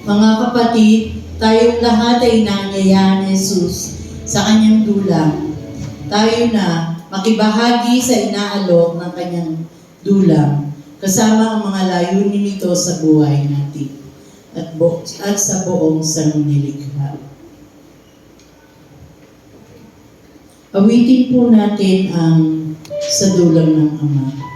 Mga kapatid, tayong lahat ay inaanyayahan ni Jesus sa kanyang dulang. Tayo na makibahagi sa inaalok ng kanyang dulang, kasama ang mga layunin nito sa buhay natin at sa buong sanlilikha. Awitin po natin ang sa dulang ng Ama.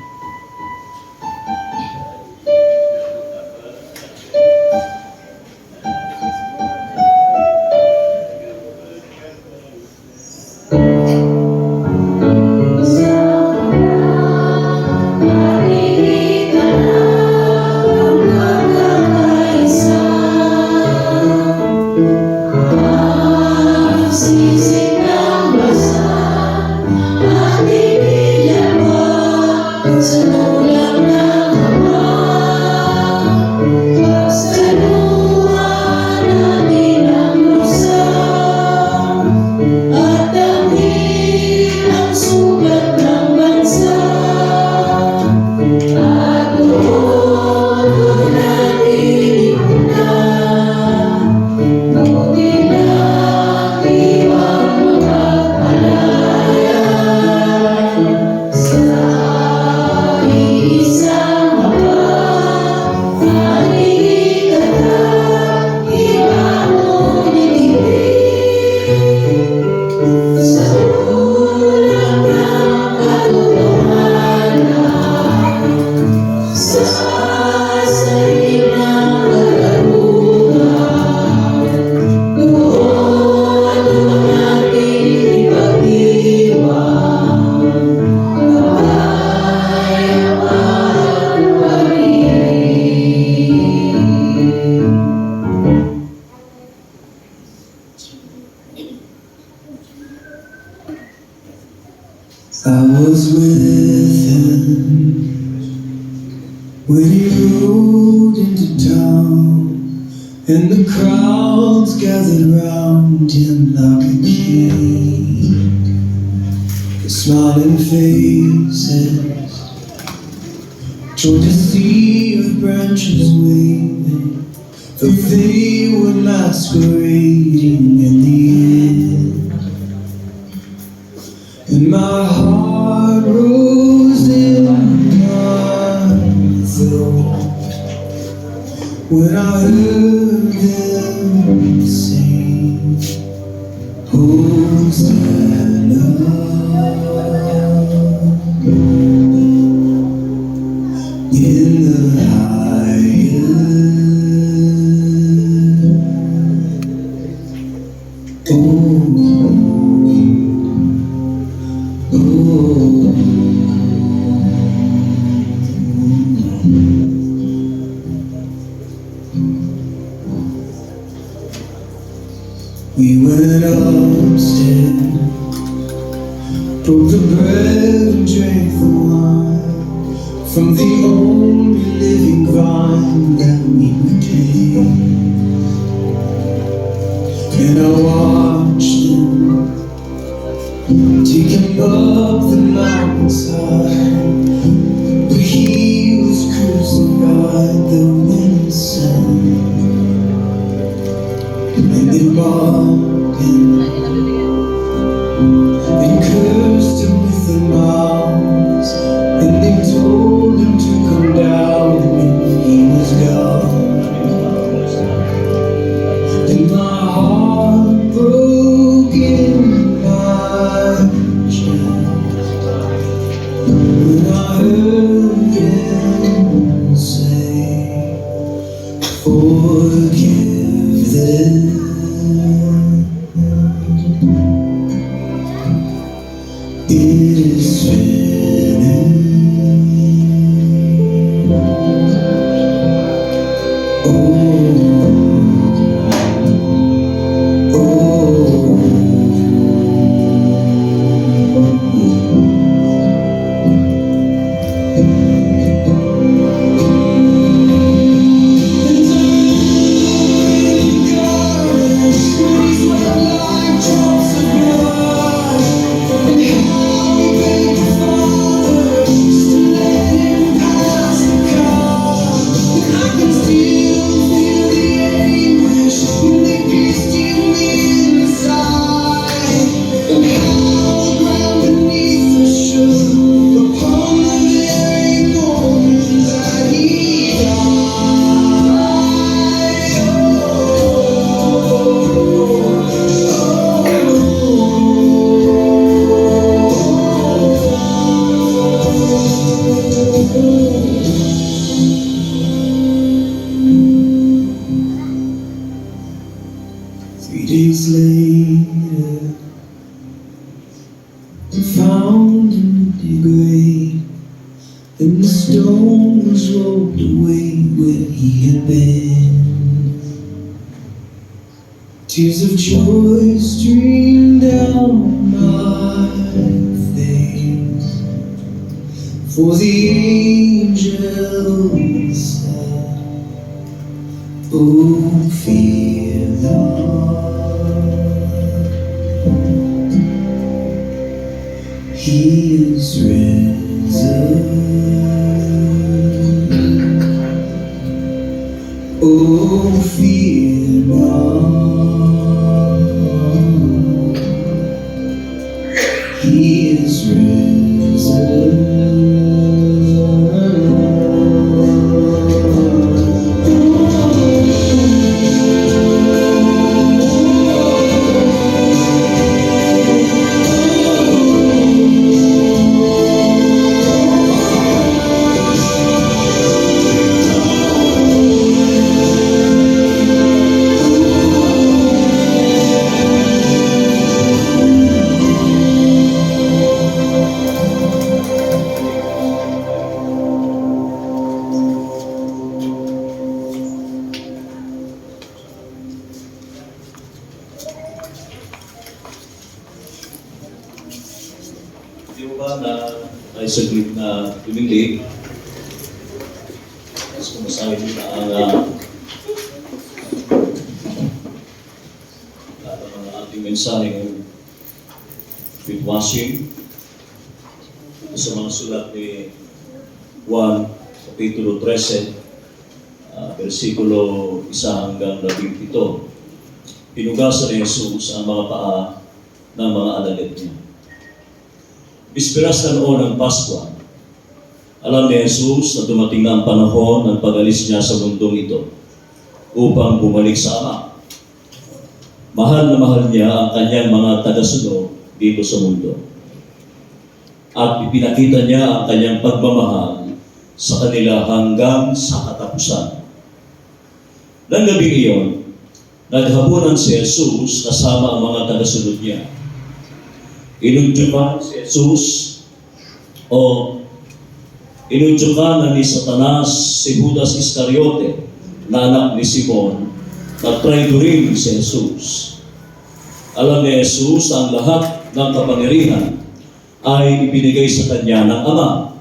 I was with him when he rode into town, and the crowds gathered round him like a king. The smiling faces joined a sea of branches waving, though they were masquerading in the air. And my heart rose in my throat when I heard them sing, Hosanna. In the highest. We went upstairs, broke the bread and drank the wine from the only living vine that we would take. And I watched them take him up the mountainside, where he was crucified, though innocent. And they mocked him and cursed him with their mouths, and they told him to come down when he was gone. And my heart broke in my chest when I heard him say, forgive them. It is finished. days later, found in the grave, and the stone was rolled away where he had been. Tears of joy streamed down my face, for the angel said, "Oh, fear not, He is risen. Oh, fear not, He is Di mo ba na ay saglit na tumilig? Tapos kumasahin mo na ang ating mensaheng with washing sa mga sulat ni Juan, Kapitulo 13, versikulo 1 hanggang 17. Pinugasan ni Jesus ang mga paa ng mga alagad niya. Bisperas na noon ng Paskwa, alam ni Jesus na dumating na ang panahon ng pag-alis niya sa mundong ito upang bumalik sa Ama. Mahal na mahal niya ang kanyang mga tagasunod dito sa mundo. At ipinakita niya ang kanyang pagmamahal sa kanila hanggang sa katapusan. Nang gabi iyon, naghapunan si Jesus kasama ang mga tagasunod niya. Inudyukan si Jesus inudyukan ni Satanas si Judas Iscariote na anak ni Simon na traidorin si Jesus. Alam ni Jesus ang lahat ng kapangyarihan ay ibinigay sa kanya ng Ama.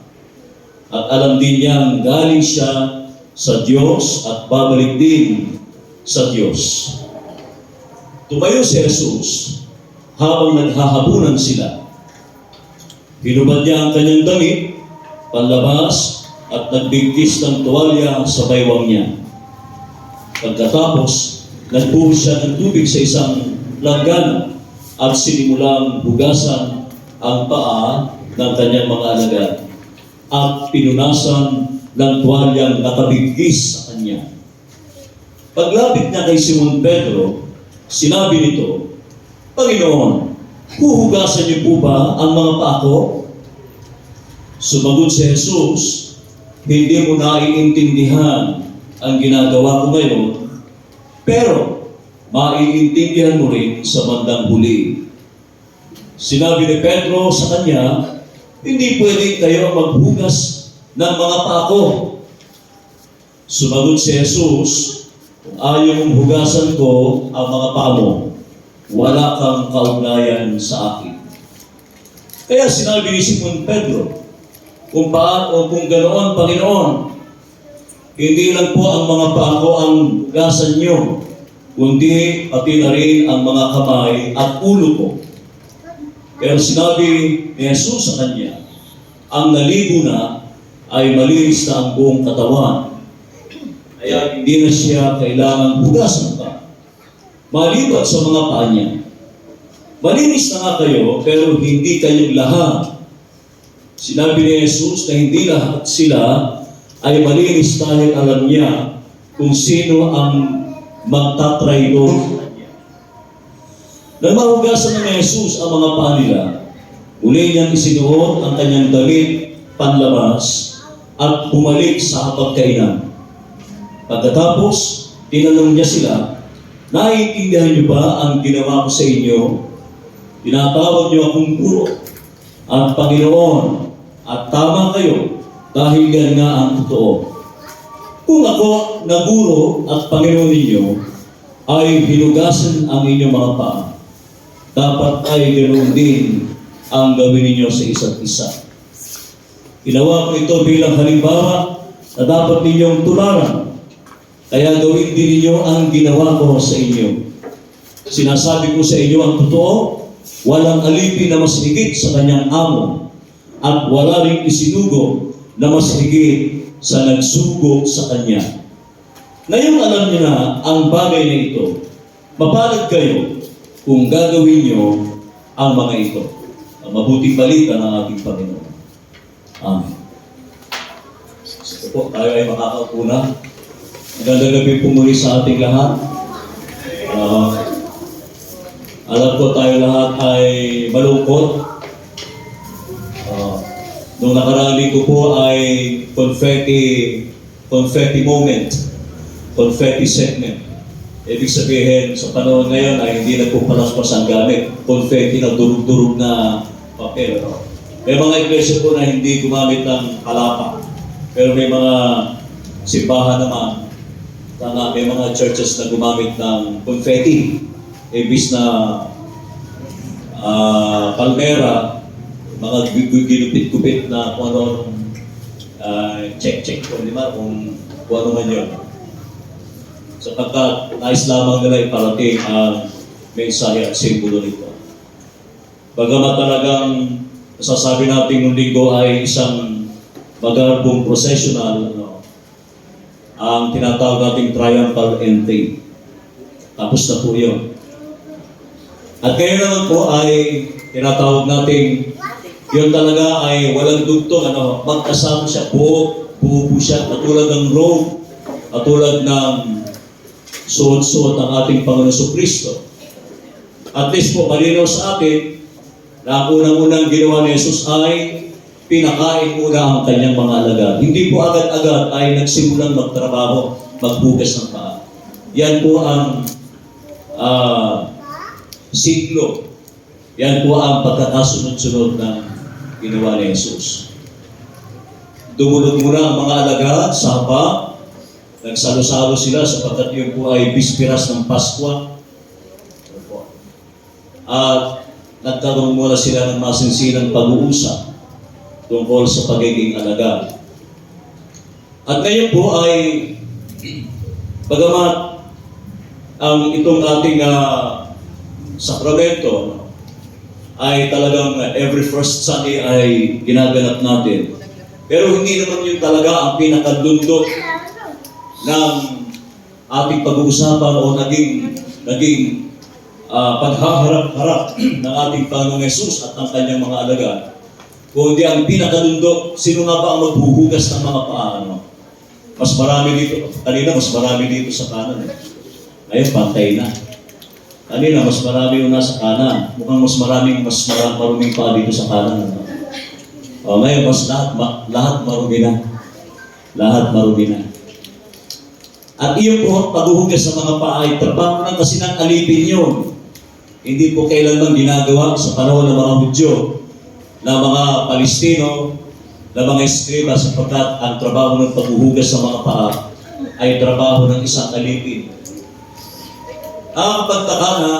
At alam din niyang galing siya sa Diyos at babalik din sa Diyos. Tumayo si Jesus habang naghahabunan sila. Hinubad niya ang kanyang damit, panlabas, at nagbigkis ng tuwalya sa baywang niya. Pagkatapos, nagbuhos siya ng tubig sa isang langgana at sinimulang hugasan ang paa ng kanyang mga alagad at pinunasan ng tuwalyang nakabigkis sa kanya. Paglapit niya kay Simon Pedro, sinabi nito, "Panginoon, huhugasan niyo po ba ang mga paa ko?" Sumagot si Jesus, "Hindi mo naiintindihan ang ginagawa ko ngayon, pero maiintindihan mo rin sa bandang huli." Sinabi ni Pedro sa kanya, "Hindi pwedeng kayo maghugas ng mga paa ko." Sumagot si Jesus, "Kung ayaw mong hugasan ko ang mga paa mo, wala kang kaugnayan sa akin." Kaya sinabi ni Simon Pedro, kung ganoon, Panginoon, hindi lang po ang mga paa ko ang hugasan niyo, kundi pati na rin ang mga kamay at ulo ko. Pero sinabi ni Jesus sa kanya, ang naligo na ay malinis na ang buong katawan. Kaya hindi na siya kailangang hugasan pa, malibat sa mga paa niya. Malinis na nga kayo, pero hindi kayong lahat. Sinabi ni Jesus na hindi lahat sila ay malinis dahil alam niya kung sino ang magtatraidor sa kanya. Nang mahugasan ni Jesus ang mga paa nila, muli niyang isinuot ang kanyang damit panlabas at bumalik sa hapagkainan. Pagkatapos, tinanong niya sila, Naiintindihan niyo ba ang ginawa ko sa inyo? Tinatawag niyo akong guro at Panginoon, at tama kayo dahil yan nga ang totoo. Kung ako na guro at Panginoon ninyo ay hinugasan ang inyong mga paa, dapat ay ganoon din ang gawin ninyo sa isa't isa. Ginawa ko ito bilang halimbawa na dapat ninyong tularan. Kaya gawin din ninyo ang ginawa ko sa inyo. Sinasabi ko sa inyo ang totoo, walang alipin na mas higit sa kanyang amo, at wala rin isinugo na mas higit sa nagsugo sa kanya. Ngayon alam niyo na ang bagay na ito. Mapalad kayo kung gagawin niyo ang mga ito. Ang mabuting balita ng ating Panginoon. Amen. Ito po, tayo ay makakaupo na. Magandang gabi po muli sa ating lahat. Alam ko tayo lahat ay malungkot. Nung nakaraang linggo po ay confetti moment, confetti segment. Ibig sabihin, sa panahon ngayon ay hindi na po palaspas ang gamit. Confetti na durug-durug na papel. May mga iglesia po na hindi gumamit ng palapa. Pero may mga simbahan naman, may mga churches na gumamit ng confetti. Ibig na palmera, mga ginupit-gupit na kung ano, check po, di ba? Kung ano man yun. Sapagkat nais lamang nila iparating ang mensahe at simbolo nito. Bagamat talagang masasabi natin nung linggo ay isang magarbong processional, ang tinatawag nating triumphal entry. Tapos na po yun. At ngayon naman po ay tinatawag nating yun talaga ay walang dugtong, magkasama siya, buo po siya, katulad ng robe, katulad ng suot-suot ng ating Panginoon Kristo. At least po, malinaw sa atin na ang unang-unang ginawa ni Jesus ay pinakain muna ang kanyang mga alagad. Hindi po agad-agad ay nagsimulang magtrabaho, maghugas ng paa. Yan po ang siklo. Yan po ang pagkakasunod-sunod ng ginawa ni Jesus. Dumulog muna ang mga alagad sa hapa. Nagsalo-salo sila sapagkat yun po ay bispiras ng Paskwa. At nagkaroon muna sila ng masinsinang pag-uusap tungkol sa pagiging alagad. At ngayon po ay bagamat ang itong ating sakramento ay talagang every first Sunday ay ginaganap natin. Pero hindi naman yun talaga ang pinakadundot ng ating pag-uusapan o naging paghaharap-harap ng ating Panginoong Yesus at ng kanyang mga alagad. Kundi ang pinakadundot, sino nga ba ang maghuhugas ng mga paa? Mas marami dito. Kanina mas marami dito sa kanan. Ngayon, pantay na. Kanina, mas marami yung nasa kanan. Mukhang mas maruming paa dito sa kanan. Ngayon, lahat marumi na. Lahat marumi na. At iyon po, paghuhugas ng mga paa ay trabaho na kasi ng alipin yun. Hindi po kailanman ginagawa sa panahon ng mga Hudyo, na mga Palestino, na mga eskriba, sapagkat ang trabaho ng paghuhugas ng mga paa ay trabaho ng isang alipin. Ang pagtaka na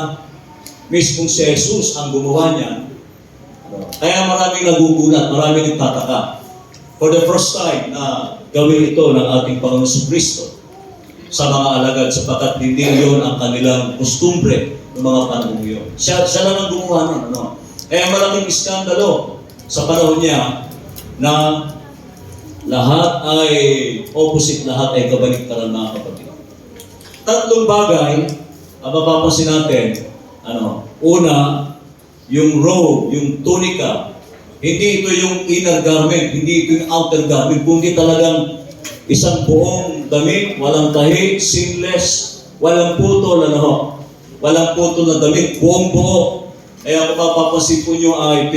mismong si Jesus ang gumawa niya, kaya maraming nagugulat, maraming nagtataka. For the first time na gawin ito ng ating Panginoon Kristo sa mga alagad, sapagkat hindi yun ang kanilang kostumbre ng mga panahon yun. Siya lang ang gumawa nun. Kaya malaking iskandalo sa panahon niya na lahat ay opposite, lahat ay kabaliktaran, mga kapatid. Tatlong bagay ang mapapansin natin. Una, yung robe, yung tunika. Hindi ito yung inner garment, hindi ito yung outer garment, kundi talagang isang buong damit, walang tahi, seamless, walang putol, walang putol na damit, buong buo. Kaya kung mapapansin po nyo ay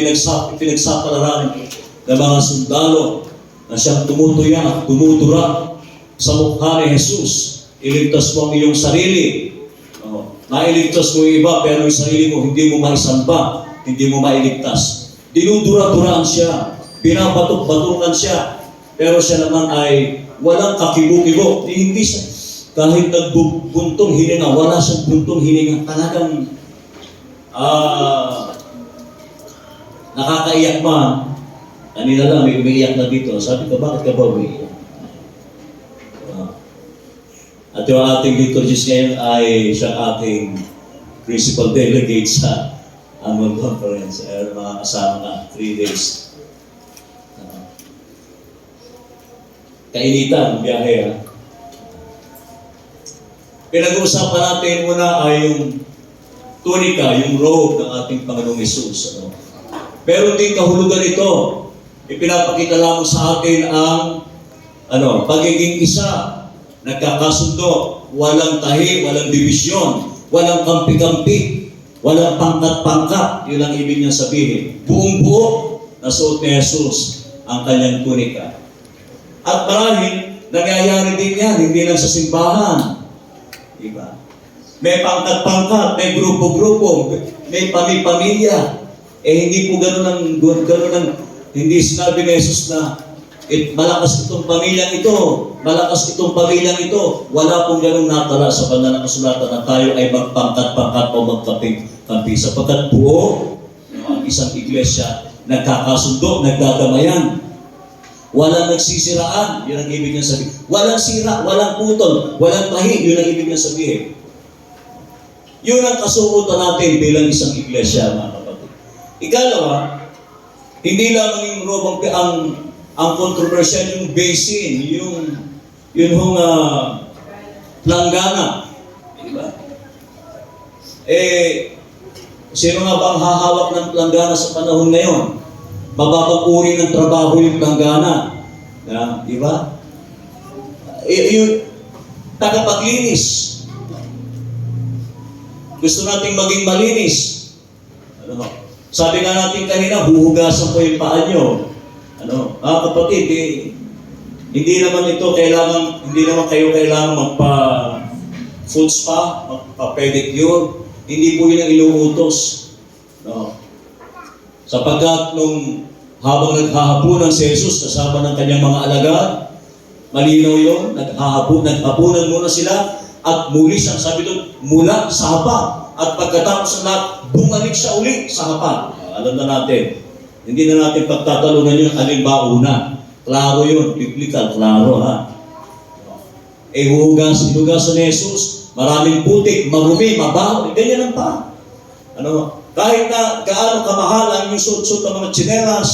pinagsapalaran ng mga sundalo na siyang tumutuya at tumudura sa mukha ni Jesus. Iligtas mo ang iyong sarili. mailigtas mo yung iba, pero yung sarili mo, hindi mo maisamba, hindi mo mailigtas. Dinudura-duraan siya, binabatok-batukan siya, pero siya naman ay walang kakibo-kibo. Hindi siya, kahit nagbuntong hininga, wala siyang buntong hininga. Talagang nakakaiyak man. Kanina lang, may umiiyak na dito. Sabi ko, bakit ka ba umiiyak? At yung ating liturgist ngayon ay siya ating principal delegate sa annual conference. Mga kasama na, 3 days. Kainitan, biyahe ha. Pinag-uusapan natin muna ay yung tunika, yung robe ng ating Panginoong Hesus. Meron din kahulugan ito. Ipinapakita lamang sa atin ang pagiging isa, nagkakasundo, walang tahi, walang divisyon, walang kampi-kampi, walang pangkat-pangkat. Yun ang ibig niya sabihin. Buong-buo na suot ni Jesus ang kanyang tunika. At marahil, nangyayari din yan, hindi lang sa simbahan. Diba? May pangkat-pangkat, may grupo-grupo, may pamilya. Hindi po ganun ang hindi sinabi ni Jesus na malakas itong pamilyang ito, malakas itong pamilyang ito. Wala pong ganun natala sa banal na kasulatan na tayo ay magpangkat-pangkat o magkampi. Sapagkat buo ang isang iglesia, nagkakasundo, nagdadamayan. Walang nagsisiraan, yun ang ibig niya sabihin. Walang sira, walang putol, walang tahi, yun ang ibig niya sabihin. Yun ang kasuotan natin bilang isang iglesia, mga kapatid. Ikalawa, hindi lamang yung robang ang controversial, yung basin, yung planggana. Diba? Sino nga ba ang hahawak ng planggana sa panahon ngayon? Mababang uri ng trabaho yung planggana. Diba? Yung tagapaglinis. Gusto nating maging malinis. Sabi nga natin kanina, huhugasan ko yung paa nyo. Kapatid, hindi naman kayo kailangan magpa-foot spa, magpa-pedicure. Hindi po yun ang inuutos. Sapagkat habang naghahapunan si Jesus kasama ng kanyang mga alagad, malinaw yun, naghahapunan muna sila at muli siya, sabi doon, mula sa hapa. At pagkatapos ng lahat, bumalik siya uli sa hapa. Alam na natin, hindi na natin pagtatalunan yun, alin ba una. Klaro yun, biblical, klaro ha. Hinugasan ni Jesus, maraming putik, marumi, mabaho, ganyan ang pa. Kahit na gaano kamahal ang yung suot-suot ng mga tsinelas,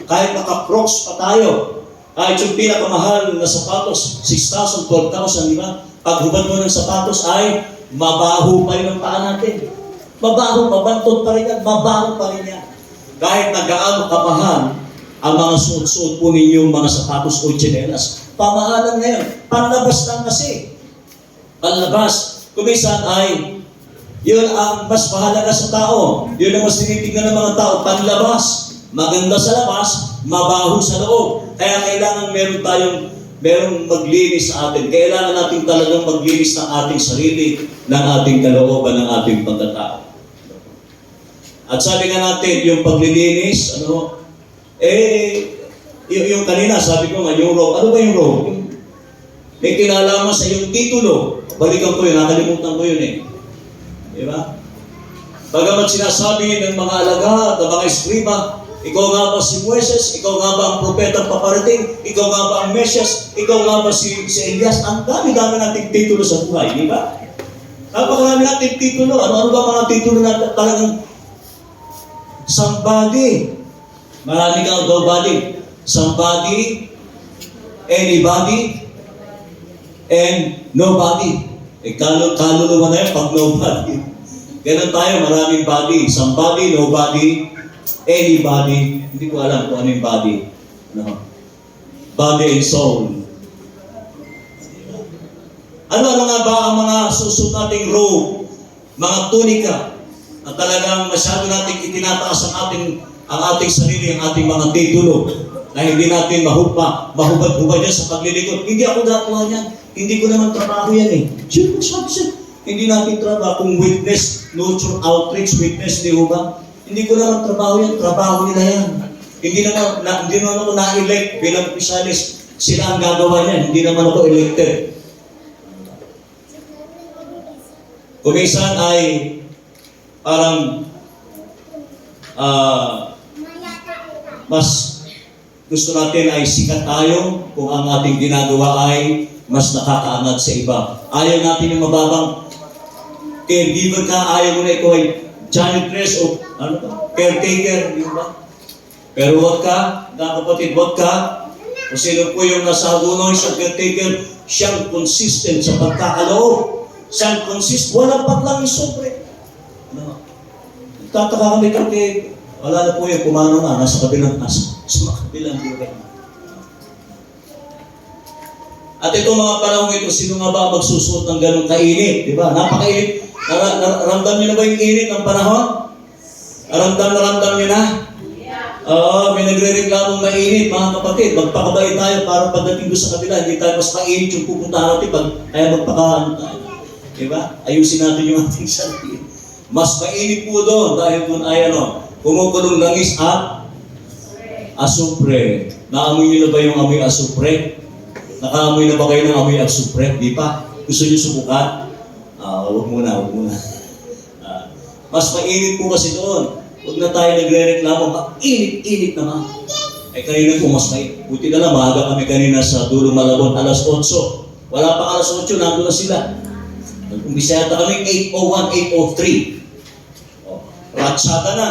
kahit naka-crocs pa tayo, kahit yung pinakamahal na sapatos, 6,000, 12,000, di ba? Paghubad mo ng sapatos ay mabaho pa rin ang paa natin. Mabaho, mabantot pa rin yan, mabaho pa rin yan. Kahit na gaano kamahal ang mga suot-suot po ninyong mga sapatos o tsinelas, pamahalan ngayon, panlabas lang kasi. Panlabas. Kumisan ay yun ang mas mahalaga sa tao. Yun ang mas tinitignan ng mga tao. Panlabas. Maganda sa labas, mabaho sa loob. Kaya kailangan merong maglinis sa atin. Kailangan natin talagang maglinis ng ating sarili, ng ating kalooban, ng ating pagkatao. At sabi nga natin, yung paglilinis, yung kanina, sabi ko nga, yung robe. Ano ba yung robe? May kinalaman sa yung titulo. Balikan ko yun, nakalimutan ko yun eh. Diba? Bagamat sinasabi ng mga alagad, ng mga eskriba, ikaw nga ba si Moises? Ikaw nga ba ang propetang paparating? Ikaw nga ba ang Mesias? Ikaw nga ba si Elias? Ang dami-dami nating titulo sa buhay, di ba? Napakarami nating titulo. Ano ba mga titulo na talagang somebody? Marami kang daw body. Somebody, anybody, and nobody. Kaluluwa na yun pag nobody. Ganun tayo, maraming body. Somebody, nobody, anybody. Hindi ko alam kung ano yung body. Body and soul. Ano nga ba ang mga susot nating robe, mga tunika, na talagang masyado nating itinataas ang ating sarili, ang ating mga titulo, na hindi natin mahubad-hubad yan sa paglilingkod. Hindi ako dakuha niyan. Hindi ko naman trabaho yan eh. Sino sabi siya? Hindi natin trabaho kung witness, nurture, outreach, witness, di ba? Hindi ko naman trabaho yan, trabaho nila yan. Hindi naman ako na-elect bilang opisyalis. Sila ang gagawa niyan, hindi naman ako elected. Kung minsan ay parang mas gusto natin ay sikat tayo kung ang ating ginagawa ay mas nakakaangat sa iba. Ayaw natin yung mababang caregiver ka, ayaw mo na ikaw ay janitress o caretaker, di ba? Pero wag ka, mga kapatid, wag ka. Kung sino po yung nasa hagunoy sa caretaker, siyang consistent sa pagkakaloob. Siyang walang paglang sobre. No. Nagtataka kami kasi wala na po yung pumano na, nasa kabilang lugar. At itong mga panahon ito, sino nga ba magsusuot ng ganong kainit? Di ba? Napakainit. Ramdam niyo na ba yung init ng panahon? Ramdam niyo na? Oo, may nagre-reklamong mainit, mga kapatid. Magpakabait tayo para pagdating doon sa kabila, hindi tayo mas mainit yung pupuntahan natin kaya magpakaano tayo. Diba? Ayusin natin yung ating sarili. Mas mainit po doon dahil doon ay kumukulong langis at asupre. Naamoy niyo na ba yung amoy asupre? Nakaamoy na ba kayo ng amoy asupre? Di pa? Gusto niyo subukan? Huwag muna. Mas mainit po kasi doon. Huwag na tayo nagre-reklamo, mainit naman. Kanina po mas mainit. Buti na lang, maaga kami kanina sa Dulo Malabon, alas 8. Wala pa alas 8, nandun na sila. Nag-umpisa yata kami 8:01, 8:03. Ratsada na.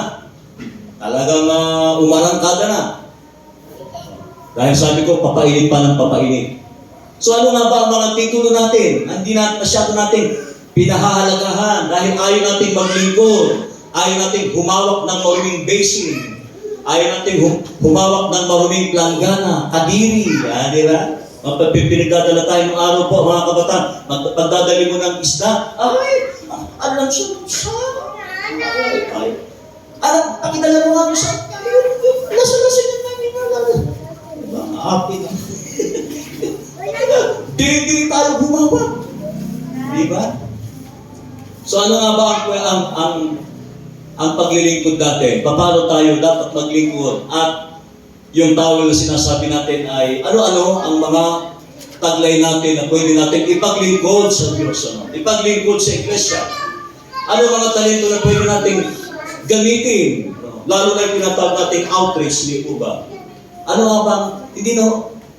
Talagang umarangkada na. Dahil sabi ko, papainit pa ng papainit. So ano nga ba ang mga titulo natin? Hindi natin masyado natin pinahahalagahan dahil ayaw natin maglingkod. Ayaw natin humawak ng maruming basin. Ayaw natin humawak ng maruming planggana, kadiri. Di ba? Pinagdadala tayo ng araw po, mga kabataan. Pagdadali mo ng isda, alam siya. Pakidala mo nga siya. Lasa-lasa niya namin. Diba? Happy na. Diri-diri tayo humawak. Diba? So ano nga ba ang paglilingkod natin? Paano tayo dapat maglingkod? At yung tawag na sinasabi natin ay ano-ano ang mga taglay natin na pwede natin ipaglingkod sa Diyos. Ipaglingkod sa Iglesia. Ano mga talento na pwede natin gamitin? Lalo na yung pinatawag natin outreach, di po ba? Ano nga bang,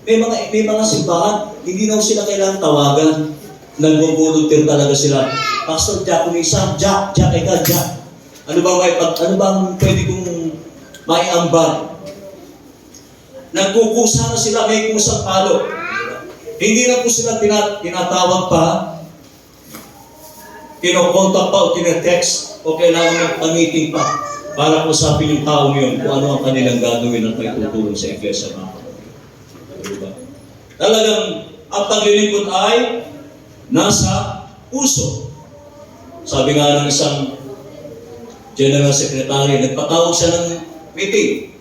may mga simbahan, hindi na sila kailangang tawagan. Nag-volunteer talaga sila. Pastor Jack, kung isang Jack. Ano bang pwede kong maiambag? Nagkukusa na sila, may kusang palo. Hindi na po sila tinatawag pa, kinokontak pa o tinetext o kailangan ng meeting pa para usapin yung taong yun kung ano ang kanilang gagawin at may tutulong sa iglesia. Diba? Talagang ang paglilingkod ay nasa puso. Sabi nga ng isang General Secretary, nagpatawag siya ng meeting.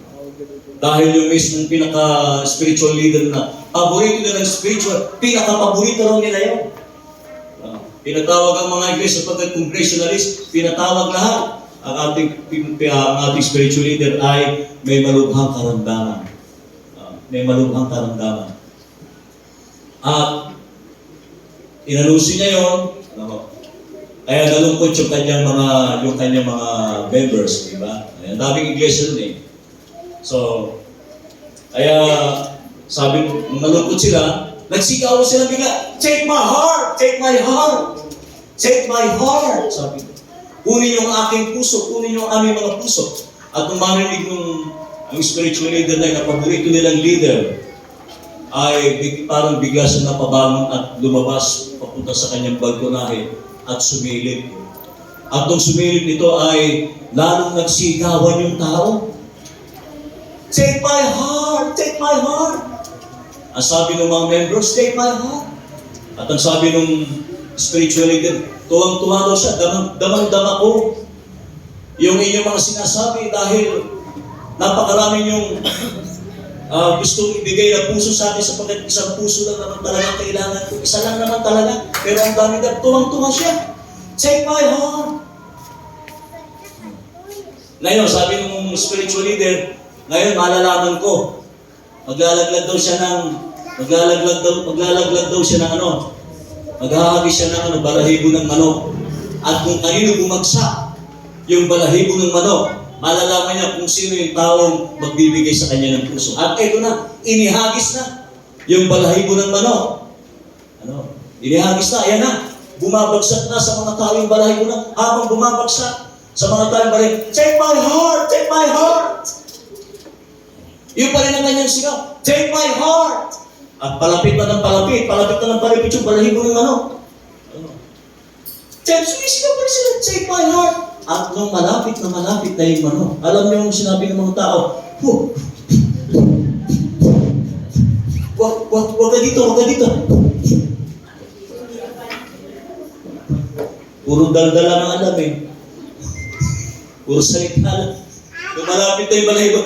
Dahil yung mismong pinaka-spiritual leader na paborito na ng spiritual, pinaka-paborito raw nila yun. Pinatawag ang mga iglesia pagkat congregationalist, pinatawag lahat. Ang ating spiritual leader ay may malubhang karamdaman. At inanusin niya yun. Kaya nalungkot yung kanyang mga members, di ba? Ang daming iglesia nun eh. So, kaya sabi, nalungkot sila, nagsigaw sila bigla, take my heart, take my heart, take my heart, sabi ko. Kunin yung aking puso, kunin yung aming mga puso. At nung marinig ang spiritual leader na paborito nilang leader, ay parang bigla siya napabangon at lumabas papunta sa kanyang balkonahe at sumilip. At nung sumilip nito ay lalong nagsigawan yung tao. Take my heart, take my heart. Ang sabi ng mga members, take my heart. At ang sabi ng spiritual leader, tuwang-tuwa daw siya, damang-dama ko yung inyong mga sinasabi dahil napakaraming yung gustong ibigay na puso sa akin sapagkat isang puso lang naman talaga kailangan ko. Isa lang naman talaga. Pero ang dami tuwang-tuwa siya. Take my heart. Ngayon, sabi ng spiritual leader, ngayon malalaman ko, maglalaglag daw siya ng balahibo ng manok. At kung kanino bumagsak yung balahibo ng manok, malalaman niya kung sino yung taong magbibigay sa kanya ng puso. At eto na, inihagis na yung balahibo ng manok. Inihagis na, ayan na. Bumabagsak na sa mga tao yung balahibo na. Habang bumabagsak sa mga tao yung balahibo, take my heart, take my heart. Yung pa rin ang kanyang sigaw, take my heart. At palapit na ng palapit yung balahibo ng manok. Sumisigaw pa rin sila, take my heart. At nung malapit na yung manok, alam niyo yung sinabi ng mga tao, wag ka dito. Puro daldala ng alam eh. Puro salita lang. Nung malapit na yung balahibo,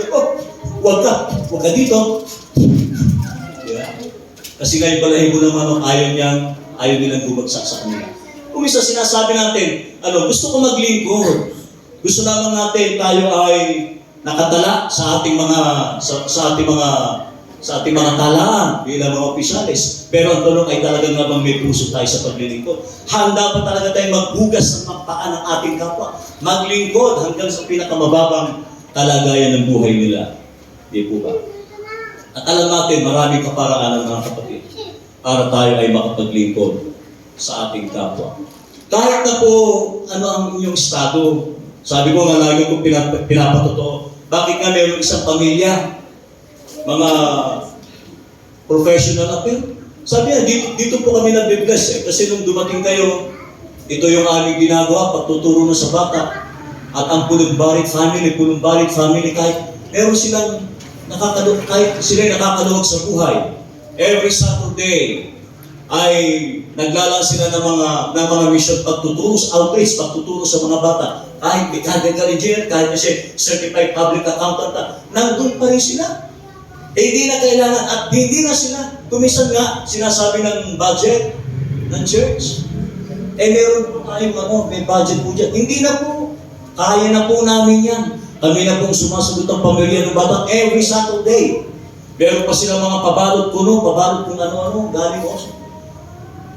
wag ka dito. Yeah. Kasi nga yung balahibo ng manok, ayaw nilang bumagsak sa kanila. Kung isa sinasabi natin, gusto ko maglingkod. Gusto naman natin tayo ay nakatala sa ating mga talaan bilang mga opisyalis. Pero ang tanong ay talagang nga bang may puso tayo sa paglilingkod? Handa pa talaga tayong magbugas ng paan ng ating kapwa? Maglingkod hanggang sa pinakamababang kalagayan ng buhay nila. Di po ba? At alam natin, maraming kaparaanan mga kapatid para tayo ay makapaglingkod sa ating kapwa. Kahit na po ano ang inyong estado, sabi ko nga lagi kong pinapatotoo, bakit nga mayroong isang pamilya, mga professional appeal? Sabi niya, dito po kami nag-bless kasi nung dumating kayo, ito yung aming ginagawa, pagtuturo na sa bata. At ang Pulumbarit family, kahit meron silang nakakaluwag sa buhay. Every Saturday ay naglalaan sila ng mga mission pagtuturo sa outreach, pagtuturo sa mga bata. Kahit engineer, kahit na siya certified public accountant, nandun pa rin sila. Hindi na kailangan at hindi na sila. Kumisan nga, sinasabi ng budget ng church. Meron po tayong may budget po dyan. Hindi na po. Kaya na po namin yan. Kami na pong sumasagot ang pamilya ng bata every Saturday. Meron pa silang mga pabalot kuno, pabalot kung ano-ano, galing also.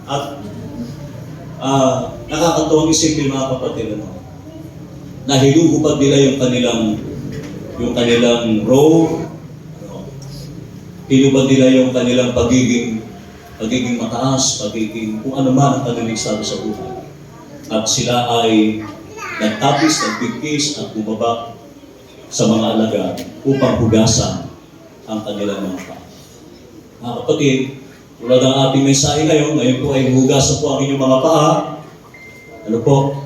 At nakakatuwang isipin mga kapatid, nahiluhupag nila yung kanilang role, hinubad nila yung kanilang pagiging mataas, kung ano man ang kanilang estado sa buhay. At sila ay nagtapis, nagbigkis at bumaba sa mga alaga upang hugasan ang kanilang mga paa. Mga kapatid, tulad ng ating mensahe ngayon po ay hugasan po ang inyong mga paa. Ano po?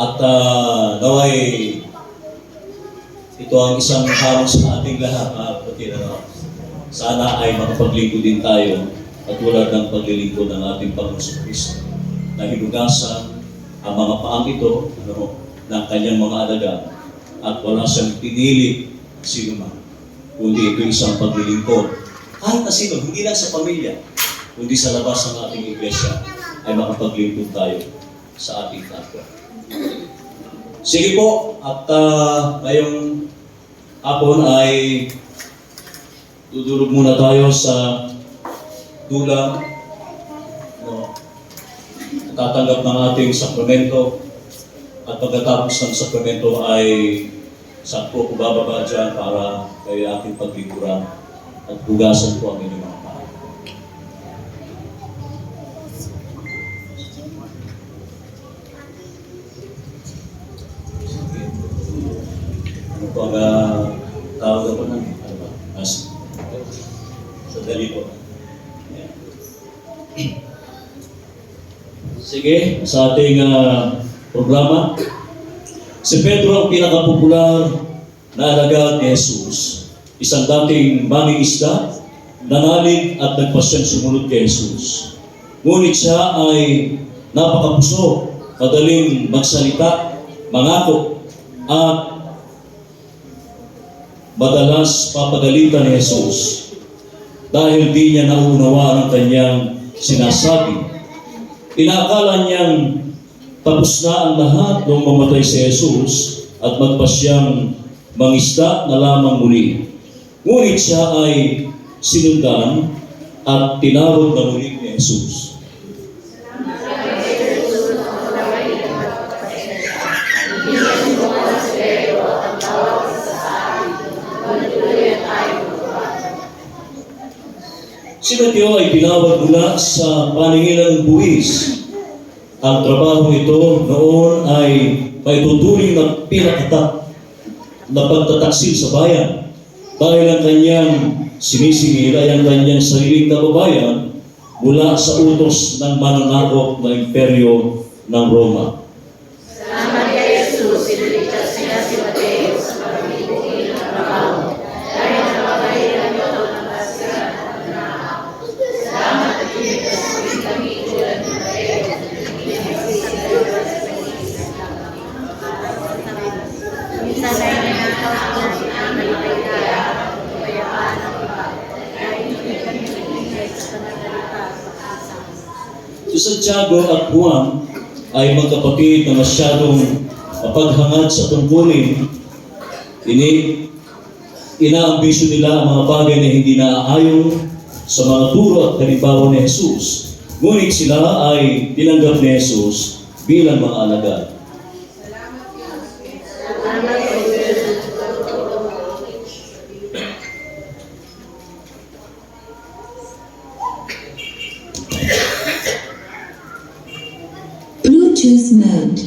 At naway ito ang isang hamon sa ating lahat, mga kapatid. Sana ay makapaglingkod din tayo at tulad ng paglilingkod ng ating Panginoon Kristo na hinugasan ang mga paang ito ng kanyang mga alaga at wala siyang pinili sino man, kundi ito isang paglilingkod. Kahit na sino, hindi lang sa pamilya, kundi sa labas ng ating iglesia ay makapaglingkod tayo sa ating kapwa. Sige po, at ngayong hapon ay dudurog muna tayo sa dulang tatanggap ng ating sakramento at pagkatapos ng sakramento ay saan po ko bababa dyan para kayo ating paglikuran at hugasan po ang inyong mga paa. Ano po ang tawag ako ng sandali po. Sige, sa ating programa, si Pedro ang pinakapopular na alagad ni Jesus. Isang dating mangingisda, nanalig at nagpasyang sumunod kay Jesus. Ngunit siya ay napakapuso, madaling magsalita, mangako, at madalas papagalitan ni Jesus dahil di niya nauunawaan ang kanyang sinasabi. Inaakala niyang tapos na ang lahat nung mamatay si Jesus at magpasyang mangisda na lamang muli. Ngunit siya ay sinundan at tinawag na muli ni Jesus. Si Mateo ay tinawag mula sa paningilan ng buwis. Ang trabaho ito noon ay maituturing na pinakatat na pagtataksil sa bayan dahil ang kanyang sinisingil ay ang kanyang sariling kababayan mula sa utos ng mananakop na imperyo ng Roma. Salamat kay Jesus, siniligtas niya si Mateo sa pagbibuhin ng trabaho. Dahil nababahiran niyo ito ng basiran at nanakaw. Salamat at siniligtas niyo kami tulad ni Mateo. Minsan ay nanakaw ako ang nalipaya at kapayapaan ng iba. Dahil hindi kami nagbibigay sa pananalita sa kasama. Si Santiago at Juan ay magkapatid na masyadong mapaghangad sa tungkulin. Inaambisyo nila ang mga bagay na hindi naaayon sa mga turo at halimbawa ni Jesus. Ngunit sila ay tinanggap ni Jesus bilang mga alagad. Bluetooth mode.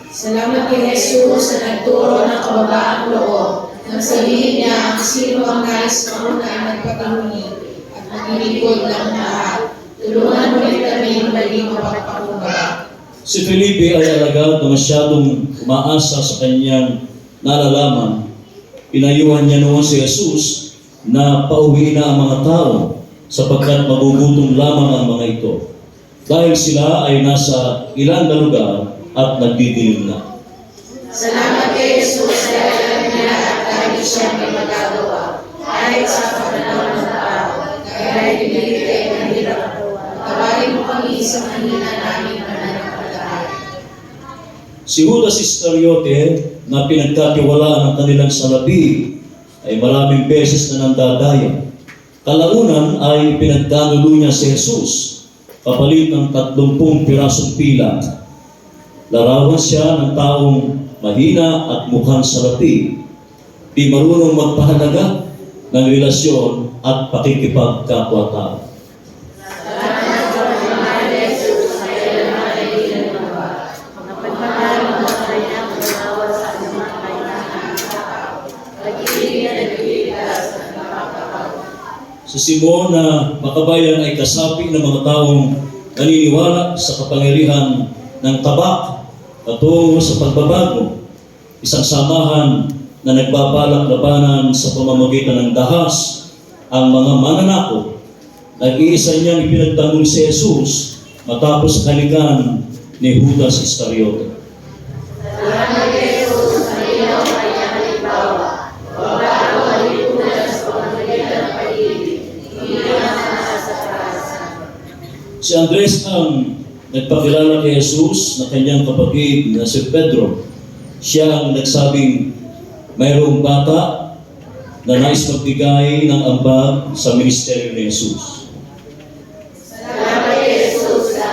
Salamat kay Jesus sa nagturo ng kababaang loob. Nang sabihin niya ang sino ang nais mauna ay nagpatahuni at maglilingkod ng lahat. Tulungan mo rin kami maging mapagpakumbaba. Si Felipe ay alagad na masyadong umaasa sa kanyang nalalaman. Pinayuhan niya noon si Jesus na pauwiin na ang mga tao sapagkat magugutom lamang ang mga ito. Dahil sila ay nasa ilang na lugar at nagdidilim na. Salamat kay Jesus dahil alam niya at dahil siya may magagawa. Kahit sa pananaw ng tao, kaya ibigay ng hirap. Tawarin mo kami sa mahina namin pananampalataya. Si Judas Iscariote na pinagkatiwalaan ng kanilang salapi ay maraming beses na nandadaya. Kalaunan ay pinagdanulo niya si Jesus kapalit ng 30 pirasong pila. Larawan siya ng taong mahina at mukhang salapi, di marunong magpahalaga ng relasyon at pakikipagkapwa-tao. Si Simon na makabayan ay kasapi ng mga taong naniniwala sa kapangyarihan ng tabak patungo sa pagbabago. Isang samahan na nagbabalak labanan sa pamamagitan ng dahas ang mga mananakop. Nag-iisa niyang ipinagtanggol si Jesus matapos halikan ni Judas Iscariote. Salamat kay Jesus sa ilaw ay halimbawa. Babago halikunan sa pamamagitan ng pag-ibig. Hindi na sa karahasan. Si Andres ang nagpakilala kay Jesus na kanyang kapatid na si Pedro. Siya ang nagsabing mayroong bata na nais magbigay ng ambag sa ministeryo ni Jesus. Salamat kay Jesus sa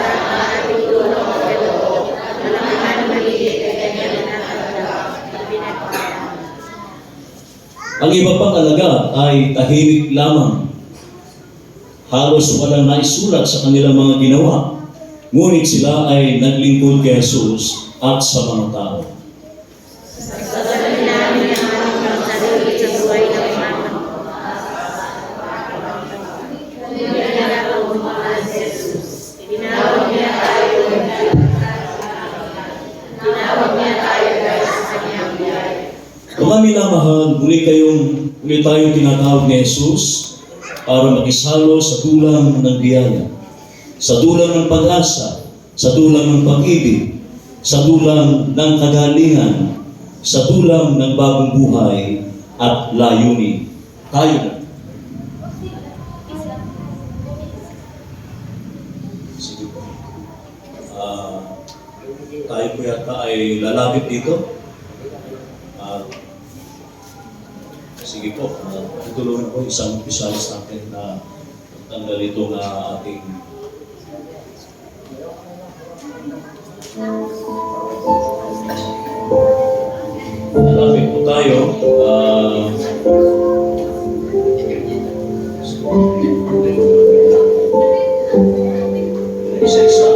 ating tulong at kaloob at malaman na maligit ay kanyang nanatanggap at pinagpapalaman. Ang iba pang alagad ay tahimik lamang. Halos walang naisulat sa kanilang mga ginawa. Ngunit sila ay naglingkod kay Jesus at sa mga tao. Sasabihin namin ang aming sarili sa buhay ng mga hindi na ako mahal si Jesus. Tinawag niya tayo dahil sa kanyang biyaya. Mga minamahal, muli tayong tinatawag ni Jesus para makisalo sa dulang ng biyaya, sa dulang ng pag-asa, sa dulang ng pag-ibig, sa dulang ng kagalingan, sa dulang ng bagong buhay at layunin. Tayo na. tayo po yata ay lalapit dito. Sige po, tutulungan po isang opisyalis natin na tanggal ito na ating lalapit po tayo. Isa-isa.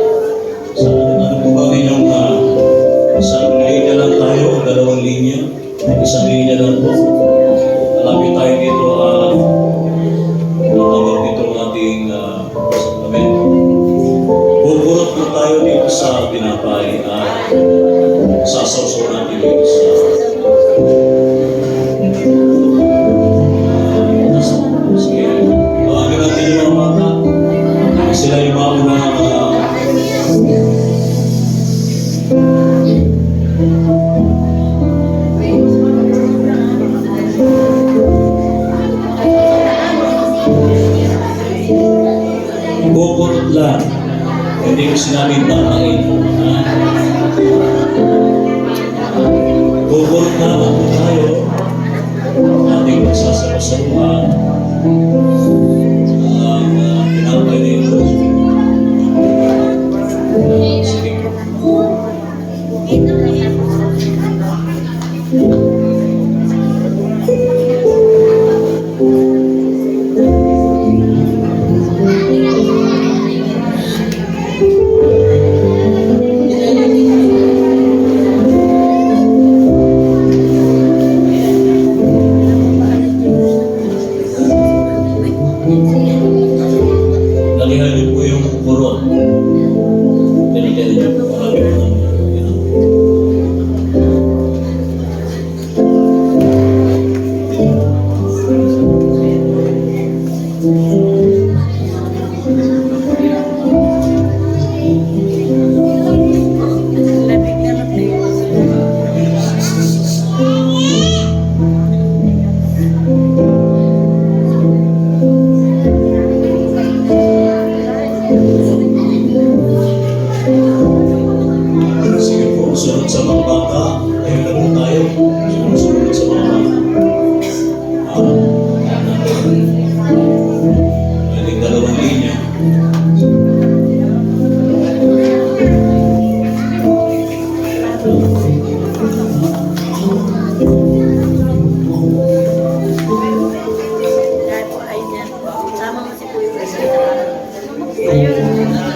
Ano po ba inyong isang linya lang tayo o dalawang linya? Isang linya lang po. Malapit tayo dito natawag dito ang ating sakramento. Pupurot po tayo dito sa tinapay at sasawsaw natin dito sa sige, tawagin natin yung mga bata. Sila yung mauna pupurot lang. Hindi ko sinabing tamain. Pupurot naman po tayo. Ating magsasawa-sawa ang pinapay nito. Sige. Lalihan niyo po yung kurot. Lalihan niyo po. Marami po naman. Sige po, sunod sa mga bata. Tayo na po tayo. Sunod sa mga bata. Pwedeng dalawang linya. Sama mo si Kuya. Ayun.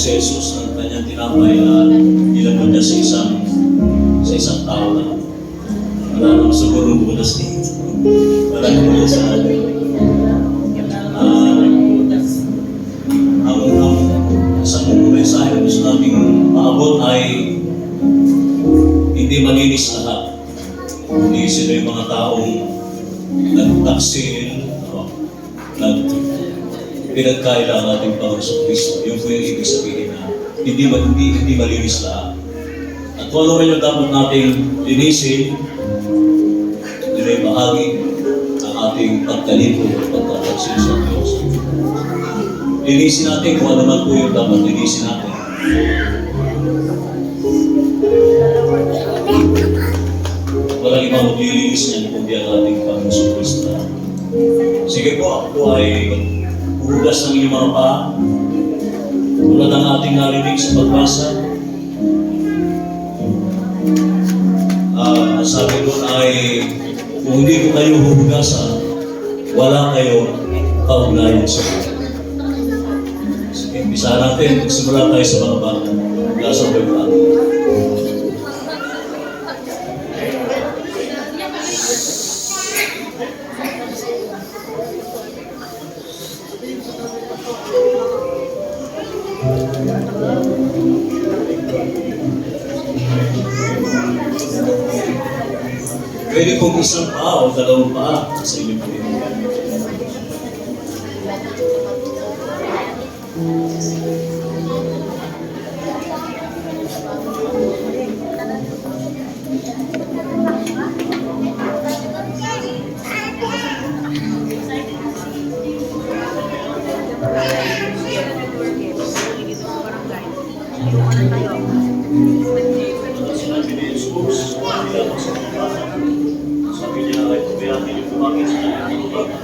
si Jesus ng kanyang tinapay na ilagod niya sa isang tao na wala nang siguro bukas dito. Wala nang bukas sa atin. Ang isang mensahe na gusto naming maabot ay hindi malinis lahat. Hindi sino yung mga taong nagtaksil, pinagkailangan ating Panginoon Kristo. Yun po yung ibig sabihin na hindi malinis lahat. At kung ano rin yung dapat nating linisin, yun ay bahagi ng ating pagkalito at pagkataksil sa Diyos. Linisin natin kung ano man po yung dapat linisin natin. Walang ibang maglilinis niyan kundi ang ating Panginoon Kristo. Sige po, ako ay huhugas ng inyong mga paa. Tulad ng ating narinig sa pagbasa. Ang sabi doon ay, kung hindi ko kayo huhugasan, wala kayong kaugnayan sa Diyos. Sige, umpisa natin. Simula tayo sa mga bata. Hugasan ko yung paa. Pwede pong isang paa o dalawang paa sa inyong Panginoon. Sinabi ni Jesus, hindi lamang sa mga bata. Sabi niya ay pabayaan niyo pumangin sa kanyang mga bata.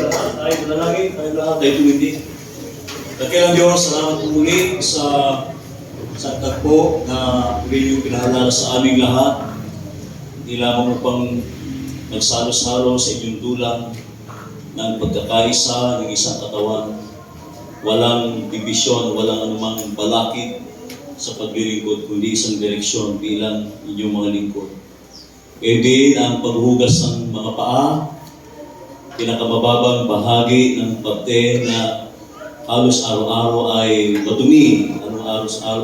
tayo manalangin, tayo lahat, tayo tumindi. Dakilang Diyos, salamat po muli sa tagpo na muli yung pinaalala sa aming lahat. Hindi lamang upang nagsalo-salo sa inyong dulang ng pagkakaisa ng isang katawan. Walang divisyon, walang anumang balakid sa paglilingkod, kundi isang direksyon bilang inyong mga lingkod. Kaya din ang paghugas ng mga paa, pinakamababang bahagi ng pagte na halos araw-araw ay madumi,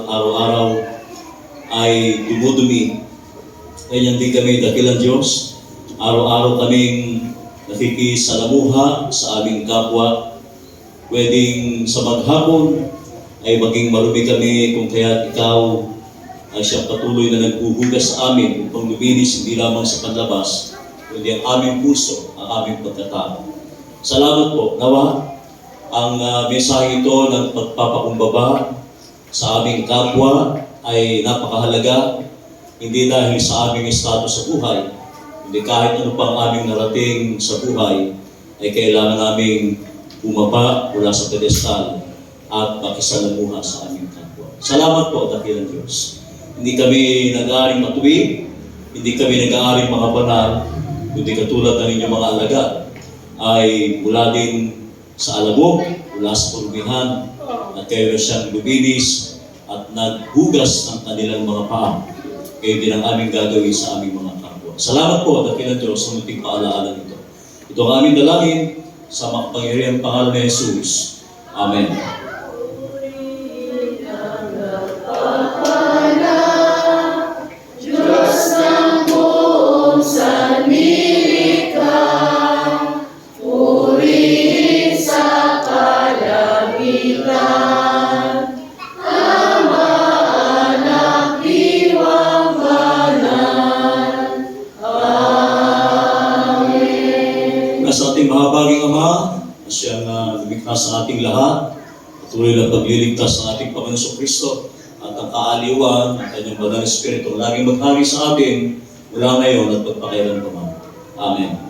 araw-araw ay dumudumi. Kaya hindi kami dakilang Diyos, araw-araw kaming nakikisalamuha sa aming kapwa. Pwedeng sa maghapon ay maging marumi kami kung kaya ikaw ay siyang patuloy na naghuhugas sa amin upang luminis hindi lamang sa panlabas, kundi ang aming puso, ang aming pagkatao. Salamat po. Nawa, ang mensahe ito ng pagpapakumbaba sa aming kapwa ay napakahalaga, hindi dahil sa aming estado sa buhay, hindi kahit ano pang aming narating sa buhay, ay kailangan naming bumaba mula sa pedestal at makisalamuha sa aming kapwa. Salamat po, dakilang Diyos. Hindi kami nag-aaring matuwid, hindi kami nag-aaring mga banal, kundi katulad ng inyong mga alagad, ay mula din sa alabok, mula sa karumihan, at kayo na siyang luminis at naghugas ng kanilang mga paa. Kayo din ang aming gagawin sa aming mga kapwa. Salamat po, dakilang Diyos, sa munting paalaala nito. Ito ang aming dalangin sa makapangyarihang pangalan ni Jesus. Amen. Sa ating mahabaging Ama, na siyang lumikha sa ating lahat, patuloy na pagliligtas ng ating Panginoon Kristo at ang kaaliwan ng Kanyang Banal na Espiritu laging maghari sa atin mula ngayon at pagpakailanman. Amen.